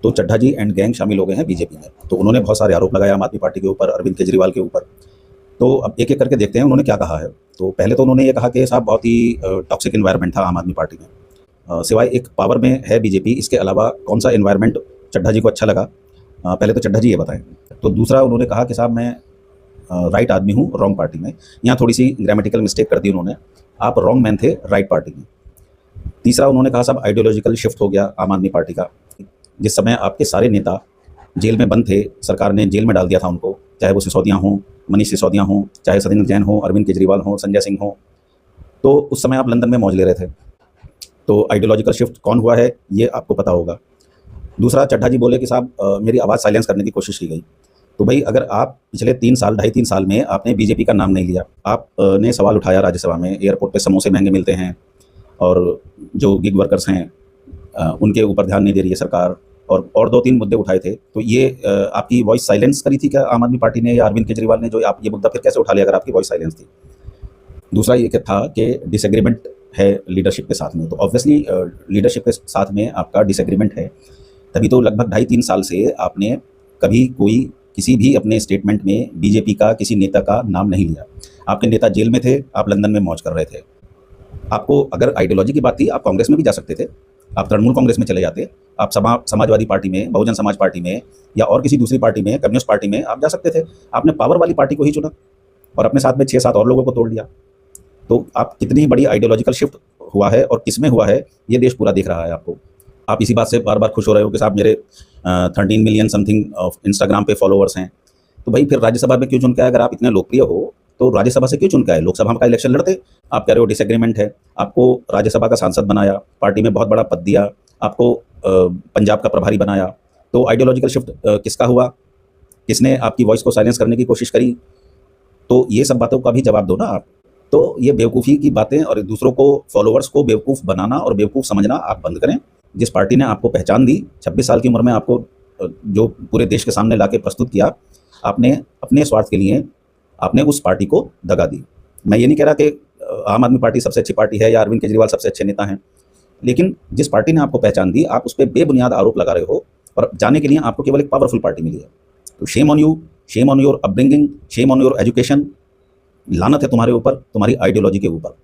तो चड्ढा जी and gang शामिल हो गए हैं बीजेपी में। तो उन्होंने बहुत सारे आरोप लगाए आम आदमी पार्टी के ऊपर, अरविंद केजरीवाल के ऊपर। तो अब एक-एक करके देखते हैं उन्होंने क्या कहा है। तो पहले तो उन्होंने ये कहा कि साहब बहुत ही टॉक्सिक एनवायरनमेंट था आम आदमी पार्टी में। सिवाय एक पावर में है बीजेपी, इसके अलावा कौन-सा एनवायरनमेंट चड्ढा जी को अच्छा लगा, पहले तो चड्ढा जी ये बताएँ। तो दूसरा उन्होंने कहा कि साहब मैं राइट आदमी हूँ रॉन्ग पार्टी में। यहाँ थोड़ी-सी ग्रामेटिकल मिस्टेक कर दी उन्होंने। आप रॉन्ग मैन थे राइट पार्टी में। तीसरा उन्होंने कहा साहब आइडियोलॉजिकल शिफ्ट हो गया आम आदमी पार्टी का। जिस समय आपके सारे नेता जेल में बंद थे, सरकार ने जेल में डाल दिया था उनको, चाहे वो सिसोदिया हों, मनीष सिसोदिया हों, चाहे सत्येंद्र जैन हों, अरविंद केजरीवाल हों, संजय सिंह हों, तो उस समय आप लंदन में मौज ले रहे थे। तो आइडियोलॉजिकल शिफ्ट कौन हुआ है ये आपको पता होगा। दूसरा चड्ढा जी बोले कि साहब मेरी आवाज़ साइलेंस करने की कोशिश की गई। तो भाई अगर आप पिछले 3 साल, ढाई 3 साल में आपने बीजेपी का नाम नहीं लिया, आपने सवाल उठाया राज्यसभा में, एयरपोर्ट पे समोसे महंगे मिलते हैं और जो गिग वर्कर्स हैं उनके ऊपर ध्यान नहीं दे रही है सरकार, और 2-3 मुद्दे उठाए थे। तो ये आपकी वॉइस साइलेंस करी थी क्या आम आदमी पार्टी ने या अरविंद केजरीवाल ने, जो आप ये मुद्दा फिर कैसे उठा लिया अगर आपकी वॉइस साइलेंस थी? दूसरा ये क्या था कि डिसएग्रीमेंट है लीडरशिप के साथ में। तो ऑब्वियसली लीडरशिप के साथ में आपका डिसएग्रीमेंट है, तभी तो लगभग ढाई 3 साल से आपने कभी कोई किसी भी अपने स्टेटमेंट में बीजेपी का किसी नेता का नाम नहीं लिया। आपके नेता जेल में थे, आप लंदन में मौज कर रहे थे। आपको अगर आइडियोलॉजी की बात थी, आप कांग्रेस में भी जा सकते थे, आप तृणमूल कांग्रेस में चले जाते, आप समाजवादी पार्टी में, बहुजन समाज पार्टी में या और किसी दूसरी पार्टी में, कम्युनिस्ट पार्टी में आप जा सकते थे। आपने पावर वाली पार्टी को ही चुना और अपने साथ में 6-7 और लोगों को तोड़ दिया। तो आप कितनी बड़ी आइडियोलॉजिकल शिफ्ट हुआ है और किसमें हुआ है, ये देश पूरा देख रहा है आपको। आप इसी बात से बार-बार खुश हो रहे हो कि साहब मेरे 13 मिलियन समथिंग ऑफ इंस्टाग्राम पे फॉलोअर्स हैं। तो भाई फिर राज्यसभा में क्यों चुन के आए? अगर आप इतने लोकप्रिय हो, तो राज्यसभा से क्यों चुन के आए? लोकसभा का इलेक्शन लड़ते। आप कह रहे हो डिसएग्रीमेंट है, आपको राज्यसभा का सांसद बनाया, पार्टी में बहुत बड़ा पद दिया, आपको पंजाब का प्रभारी बनाया। तो आइडियोलॉजिकल शिफ्ट किसका हुआ? किसने आपकी वॉइस को साइलेंस करने की कोशिश करी? तो ये सब बातों का भी जवाब दो ना आप। तो ये बेवकूफ़ी की बातें और दूसरों को, फॉलोअर्स को बेवकूफ़ बनाना और बेवकूफ़ समझना आप बंद करें। जिस पार्टी ने आपको पहचान दी, 26 साल की उम्र में आपको जो पूरे देश के सामने लाके प्रस्तुत किया, आपने अपने स्वार्थ के लिए आपने उस पार्टी को दगा दी। मैं ये नहीं कह रहा कि आम आदमी पार्टी सबसे अच्छी पार्टी है या अरविंद केजरीवाल सबसे अच्छे नेता हैं, लेकिन जिस पार्टी ने आपको पहचान दी, आप उस पे बेबुनियाद आरोप लगा रहे हो और जाने के लिए आपको केवल एक पावरफुल पार्टी मिली है। तो shame on you, shame on your upbringing, shame on your education. लानत है तुम्हारे ऊपर, तुम्हारी आइडियोलॉजी के ऊपर।